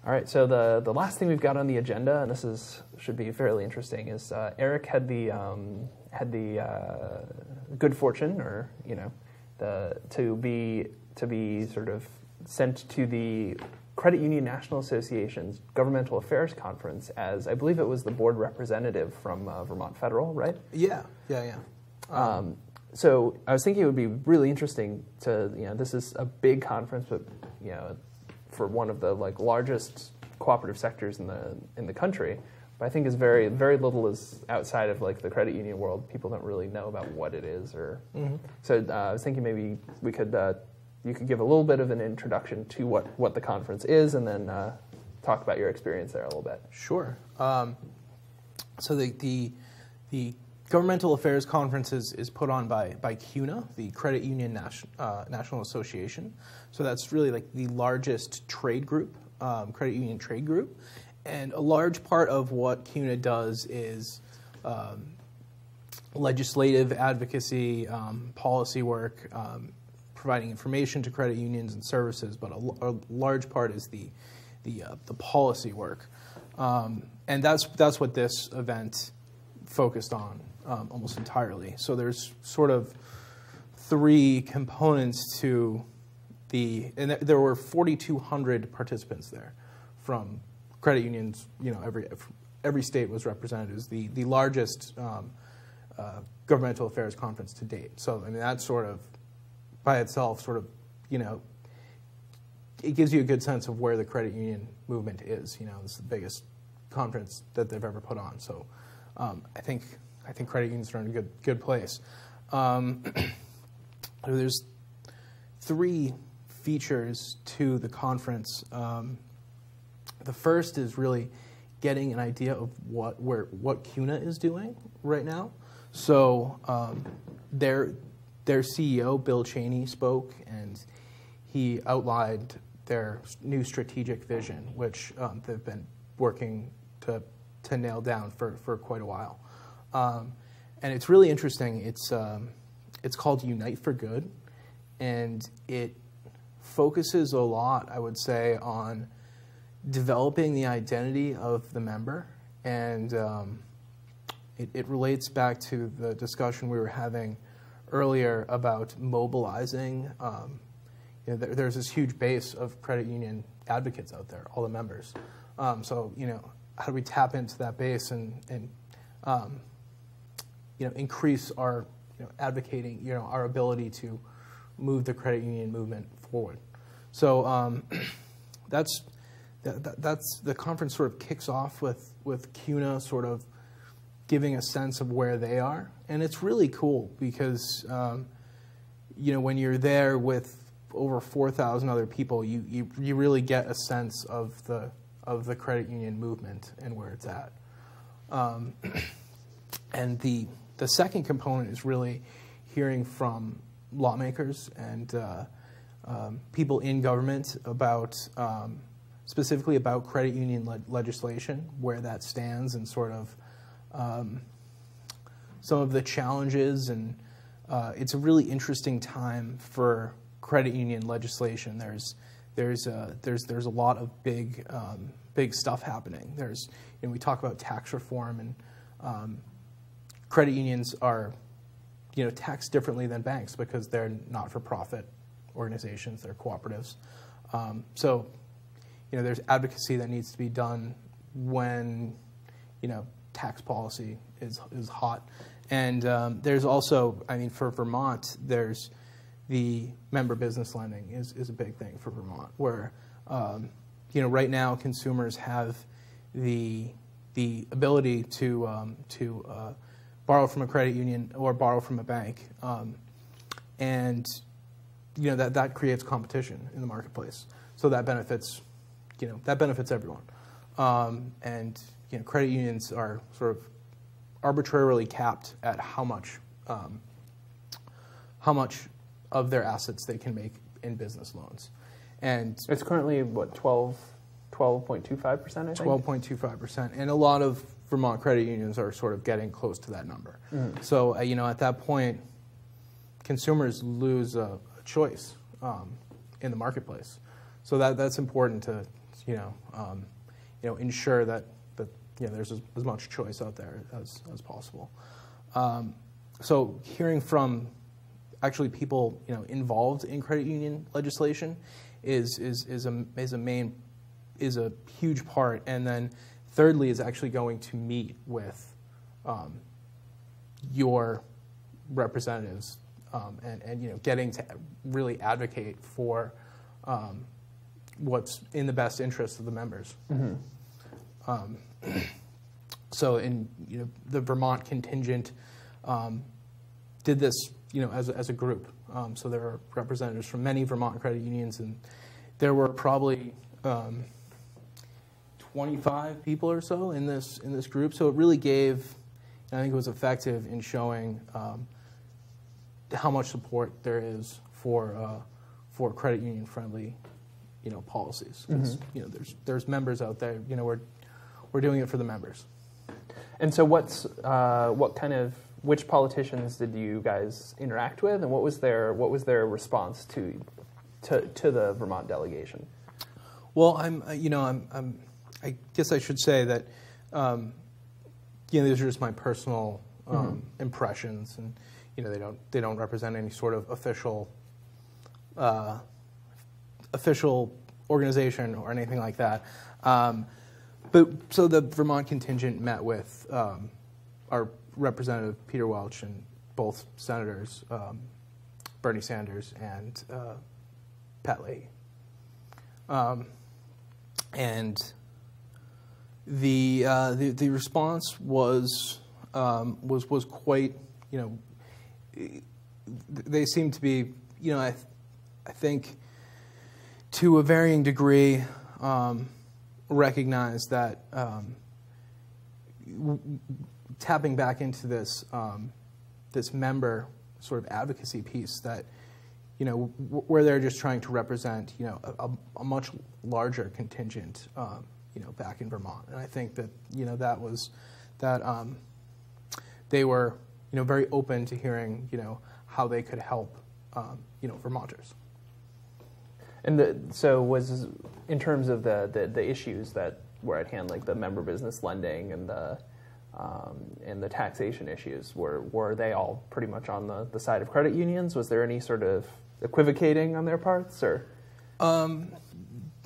All right, so the last thing we've got on the agenda, and this should be fairly interesting, is Eric had the good fortune, or to be sort of sent to the Credit Union National Association's Governmental Affairs Conference as, I believe it was the board representative from Vermont Federal, right? Yeah. So I was thinking it would be really interesting to, this is a big conference, but for one of the largest cooperative sectors in the country, but I think is very little is outside of the credit union world. People don't really know about what it is, or so I was thinking maybe we could you could give a little bit of an introduction to what the conference is, and then talk about your experience there a little bit. Sure. So the Governmental Affairs Conference is put on by CUNA, the Credit Union National Association. So that's really the largest trade group, credit union trade group. And a large part of what CUNA does is legislative advocacy, policy work, providing information to credit unions and services, but a large part is the policy work. And that's what this event focused on almost entirely. So there's sort of three components to and there were 4,200 participants there from credit unions. Every state was represented. It was the largest governmental affairs conference to date. So I mean, that sort of by itself it gives you a good sense of where the credit union movement is. This is the biggest conference that they've ever put on. So I think credit unions are in a good place. There's three features to the conference. The first is really getting an idea of what CUNA is doing right now. So their CEO, Bill Cheney, spoke, and he outlined their new strategic vision, which they've been working to nail down for quite a while. And it's really interesting. It's called Unite for Good, and it focuses a lot, I would say, on developing the identity of the member, and it relates back to the discussion we were having earlier about mobilizing. There's this huge base of credit union advocates out there, all the members. So how do we tap into that base and increase our advocating, our ability to move the credit union movement forward. So that's the conference sort of kicks off with CUNA sort of giving a sense of where they are, and it's really cool because when you're there with over 4,000 other people, you really get a sense of the credit union movement and where it's at. And the second component is really hearing from lawmakers and people in government about specifically about credit union legislation, where that stands, and sort of some of the challenges. And it's a really interesting time for credit union legislation. There's a lot of big stuff happening. We talk about tax reform, and credit unions are taxed differently than banks because they're not-for-profit organizations, they're cooperatives. So there's advocacy that needs to be done when tax policy is hot. And there's also, for Vermont, there's the member business lending is a big thing for Vermont, where right now consumers have the ability to borrow from a credit union or borrow from a bank, and that creates competition in the marketplace. So that benefits everyone. And credit unions are sort of arbitrarily capped at how much of their assets they can make in business loans. And it's currently what, 12.25%, I think? 12.25%. And a lot of Vermont credit unions are sort of getting close to that number. Mm. So at that point, consumers lose a choice in the marketplace. So that's important to ensure that there's as much choice out there as possible. So hearing from actually people involved in credit union legislation is a huge part, and then thirdly is actually going to meet with your representatives and getting to really advocate for what's in the best interest of the members. Mm-hmm. So the Vermont contingent did this as a group. So there are representatives from many Vermont credit unions, and there were probably 25 people or so in this group. So it really gave, I think it was effective in showing how much support there is for credit union friendly policies. Mm-hmm. There's members out there. We're doing it for the members. And so which politicians did you guys interact with, and what was their response to the Vermont delegation? Well, I guess I should say that these are just my personal impressions, and they don't represent any sort of official organization or anything like that. But so the Vermont contingent met with our Representative Peter Welch and both senators, Bernie Sanders and Pat Leahy. And the response was quite, they seemed to be, I think to a varying degree recognize that tapping back into this this member sort of advocacy piece, that where they're just trying to represent a much larger contingent back in Vermont. And I think that that they were very open to hearing how they could help Vermonters. And so was, in terms of the issues that were at hand, like the member business lending and the taxation issues, were they all pretty much on the side of credit unions? Was there any sort of equivocating on their parts, or?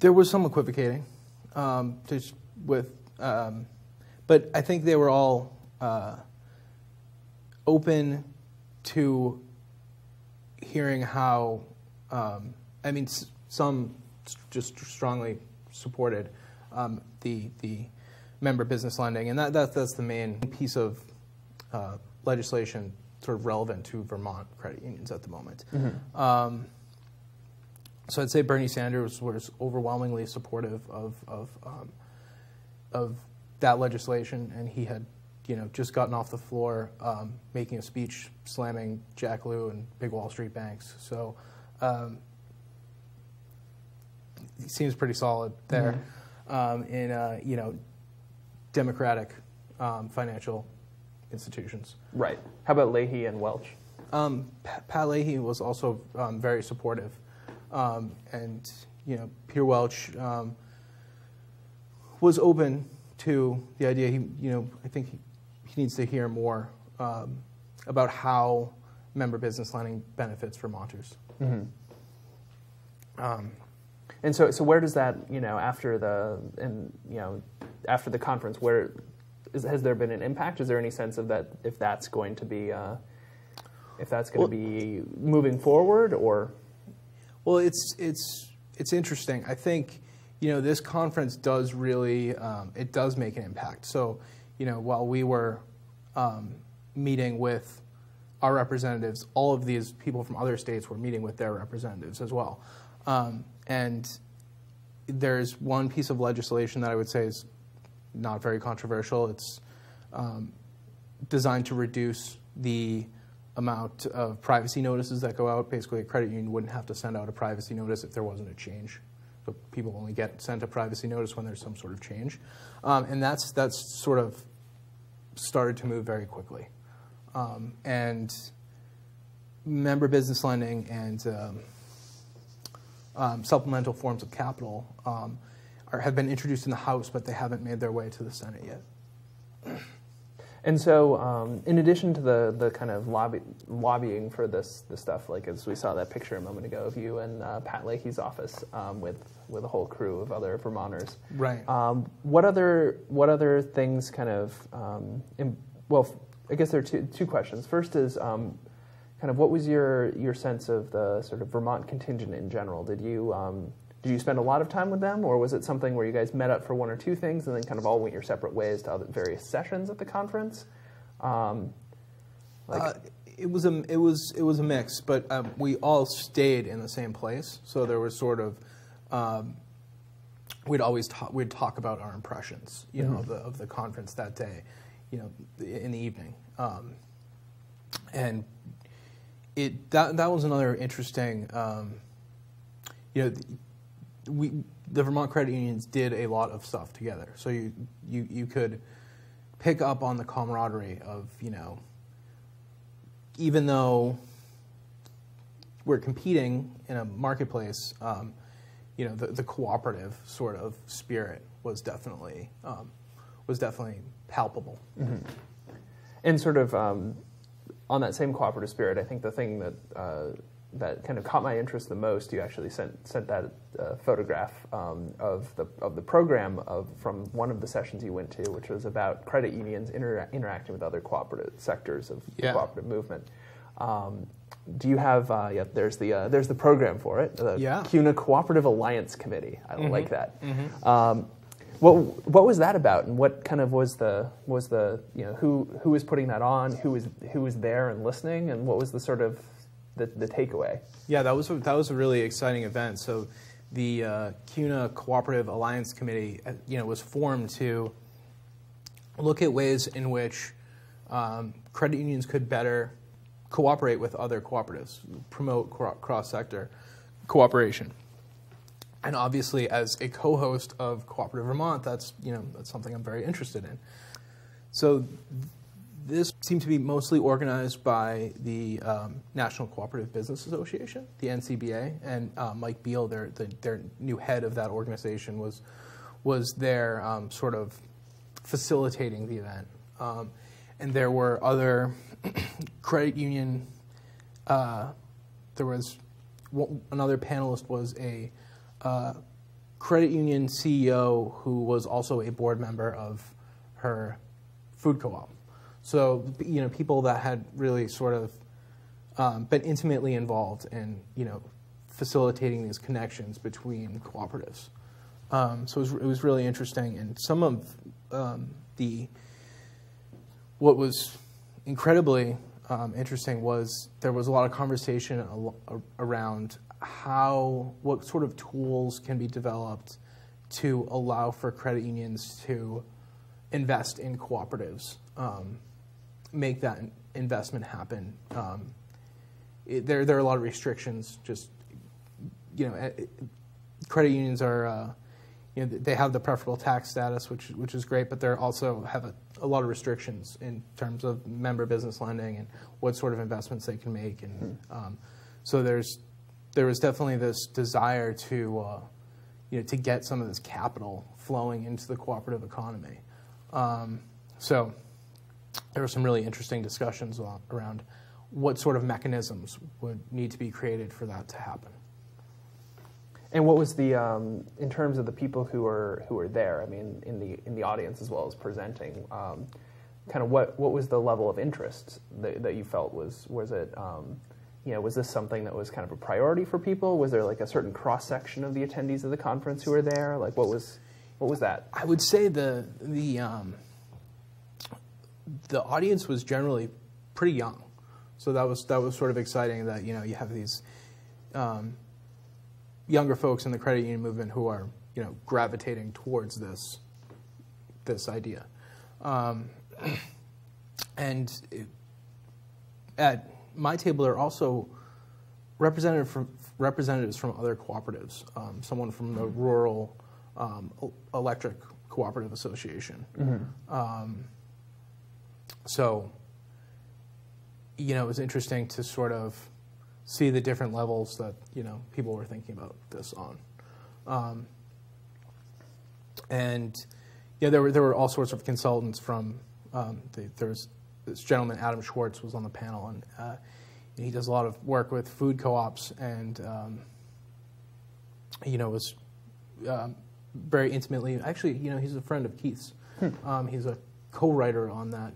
There was some equivocating, just with, but I think they were all open to hearing how. Some just strongly supported the member business lending, and that's the main piece of legislation sort of relevant to Vermont credit unions at the moment. Mm-hmm. So I'd say Bernie Sanders was overwhelmingly supportive of that legislation, and he had just gotten off the floor making a speech slamming Jack Lew and big Wall Street banks. So. He seems pretty solid there, mm-hmm. In democratic financial institutions. Right. How about Leahy and Welch? Pat Leahy was also very supportive, and Peter Welch was open to the idea. I think he needs to hear more about how member business lending benefits Vermonters. Mm-hmm. And so where does that, after the conference, has there been an impact? Is there any sense of that, if that's going to be be moving forward, or? Well, it's interesting. I think this conference does really it does make an impact. So while we were meeting with our representatives, all of these people from other states were meeting with their representatives as well. And there's one piece of legislation that I would say is not very controversial. It's designed to reduce the amount of privacy notices that go out. Basically, a credit union wouldn't have to send out a privacy notice if there wasn't a change. So people only get sent a privacy notice when there's some sort of change. And that's sort of started to move very quickly. And member business lending and supplemental forms of capital have been introduced in the House, but they haven't made their way to the Senate yet. And so, in addition to the kind of lobbying for this stuff, like as we saw that picture a moment ago of you in Pat Leahy's office with a whole crew of other Vermonters, right? What other things kind of well, I guess there are two questions. First is kind of what was your sense of the sort of Vermont contingent in general? Did you spend a lot of time with them, or was it something where you guys met up for one or two things and then kind of all went your separate ways to other various sessions at the conference? It was a mix, but we all stayed in the same place. So there was sort of we'd talk about our impressions, you know, of the conference that day, you know, in the evening, and that was another interesting, you know. The Vermont credit unions did a lot of stuff together, so you could pick up on the camaraderie of, you know, even though we're competing in a marketplace, you know, the cooperative sort of spirit was definitely palpable. Mm-hmm. And sort of on that same cooperative spirit, I think the thing that kind of caught my interest the most, you actually sent that photograph of the program from one of the sessions you went to, which was about credit unions interacting with other cooperative sectors of the cooperative movement. Do you have? There's the program for it. The CUNA Cooperative Alliance Committee. I like that. Mm-hmm. What was that about, and what kind of was the you know who was putting that on, who was there and listening, and what was the sort of the takeaway? Yeah, that was a really exciting event. So the CUNA Cooperative Alliance Committee, you know, was formed to look at ways in which credit unions could better cooperate with other cooperatives, promote cross-sector cooperation. And obviously, as a co-host of Cooperative Vermont, that's something I'm very interested in. So this seemed to be mostly organized by the National Cooperative Business Association, the NCBA, and Mike Beal, their new head of that organization, was there sort of facilitating the event. And there were other credit union. There was another panelist was a credit union CEO who was also a board member of her food co-op. So, you know, people that had really sort of been intimately involved in, you know, facilitating these connections between cooperatives. So it was really interesting. And some of what was incredibly interesting was there was a lot of conversation around what sort of tools can be developed to allow for credit unions to invest in cooperatives, make that investment happen. There are a lot of restrictions. Just, you know, credit unions are, you know, they have the preferable tax status, which is great, but they also have a lot of restrictions in terms of member business lending and what sort of investments they can make, and so there was definitely this desire to, you know, to get some of this capital flowing into the cooperative economy. So there were some really interesting discussions around what sort of mechanisms would need to be created for that to happen. And what was the in terms of the people who were there? I mean, in the audience as well as presenting, kind of what was the level of interest that you felt was it? You know, was this something that was kind of a priority for people? Was there like a certain cross section of the attendees of the conference who were there? Like, what was that? I would say the audience was generally pretty young, so that was sort of exciting. That, you know, you have these younger folks in the credit union movement who are, you know, gravitating towards this idea, and at my table there are also representatives from other cooperatives. Someone from the Rural Electric Cooperative Association. Mm-hmm. So, you know, it was interesting to sort of see the different levels that, you know, people were thinking about this on. And yeah, there were all sorts of consultants from. There was this gentleman, Adam Schwartz, was on the panel, and he does a lot of work with food co-ops, and was very intimately. Actually, he's a friend of Keith's. He's a co-writer on that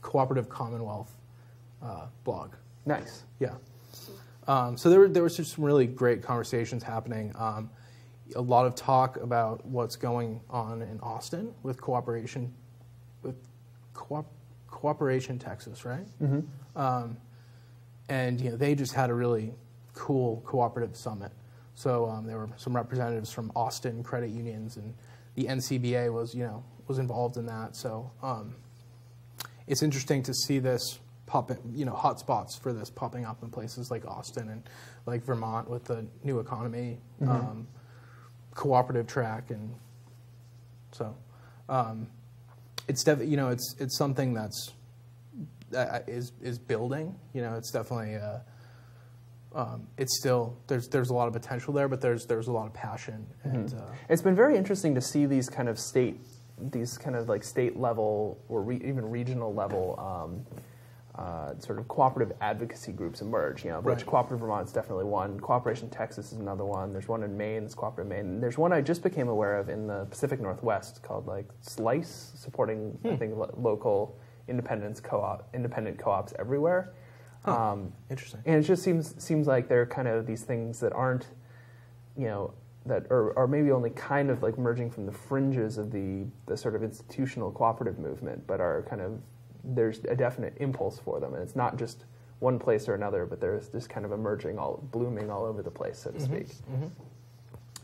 Cooperative Commonwealth blog. Nice. Yeah. So there was just some really great conversations happening. A lot of talk about what's going on in Austin with Cooperation Texas, right? Mm-hmm. And they just had a really cool cooperative summit. So there were some representatives from Austin credit unions, and the NCBA was involved in that. So it's interesting to see this hotspots for this popping up in places like Austin and like Vermont with the new economy cooperative track, and so it's it's something that's is building. It's definitely it's still there's a lot of potential there, but there's a lot of passion. And it's been very interesting to see these kind of state level or even regional level sort of cooperative advocacy groups emerge. Which Cooperative Vermont is definitely one. Cooperation Texas is another one. There's one in Maine. It's Cooperative Maine. And there's one I just became aware of in the Pacific Northwest called Slice, supporting I think local independent co-ops everywhere. Interesting. And it just seems like they're kind of these things that aren't, that are maybe only kind of like merging from the fringes of the sort of institutional cooperative movement, but are kind of, there's a definite impulse for them, and it's not just one place or another, but there's just kind of blooming all over the place, so to speak.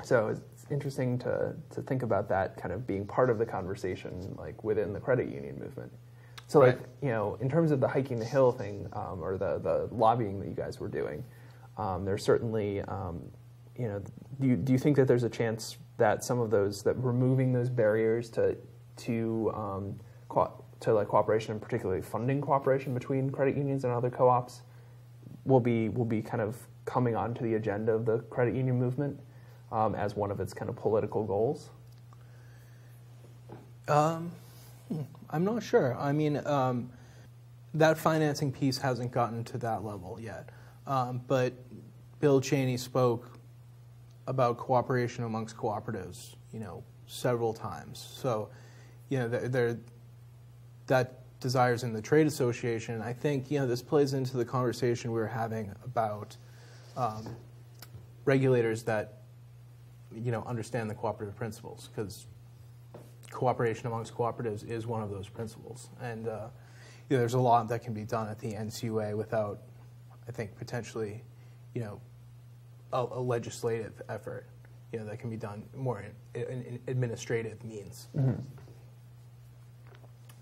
So it's interesting to think about that kind of being part of the conversation, like within the credit union movement. So, in terms of the hiking the hill thing, or the lobbying that you guys were doing, there's certainly, do you think that there's a chance that some of those, that removing those barriers to cooperation, and particularly funding cooperation between credit unions and other co-ops, will be kind of coming onto the agenda of the credit union movement as one of its kind of political goals? I'm not sure. I mean, that financing piece hasn't gotten to that level yet. But Bill Cheney spoke about cooperation amongst cooperatives, several times. So, that desires in the trade association. I think, this plays into the conversation we were having about regulators that, understand the cooperative principles, because cooperation amongst cooperatives is one of those principles. And there's a lot that can be done at the NCUA without, I think, potentially, a legislative effort, that can be done more in administrative means. Mm-hmm.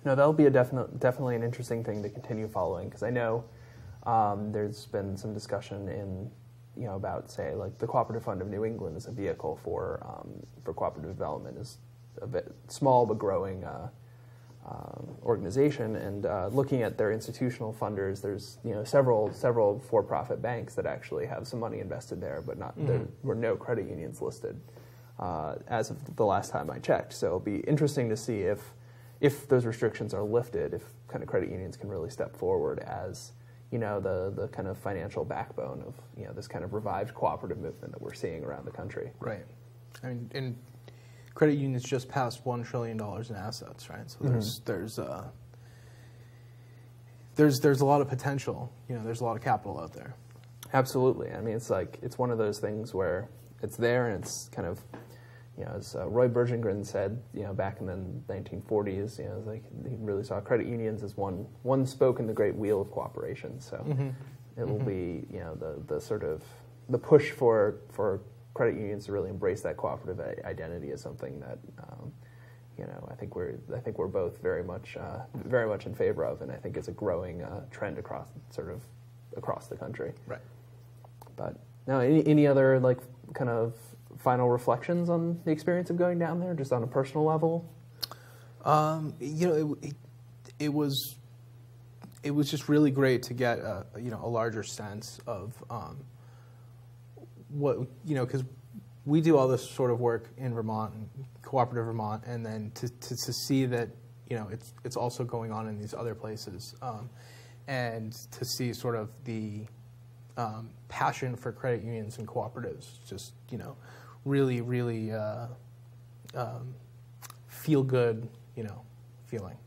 No, that'll be definitely an interesting thing to continue following, because I know there's been some discussion about, say, like the Cooperative Fund of New England as a vehicle for cooperative development is a bit small but growing organization, and looking at their institutional funders, there's several for-profit banks that actually have some money invested there, but there were no credit unions listed as of the last time I checked. So it'll be interesting to see if those restrictions are lifted, if kind of credit unions can really step forward as the kind of financial backbone of this kind of revived cooperative movement that we're seeing around the country. Right. I mean, and credit unions just passed $1 trillion in assets, right? So there's a lot of potential. There's a lot of capital out there. Absolutely. I mean, it's one of those things where it's there, and it's kind of, as Roy Bergengren said, back in the 1940s, he really saw credit unions as one spoke in the great wheel of cooperation. So it will be, the sort of the push for credit unions to really embrace that cooperative identity is something that I think we're both very much in favor of, and I think it's a growing trend across the country. Right. But now, any other kind of final reflections on the experience of going down there, just on a personal level? It was just really great to get a larger sense of what, because we do all this sort of work in Vermont, and Cooperative Vermont, and then to see that it's also going on in these other places, and to see sort of the passion for credit unions and cooperatives, just really feel good feeling.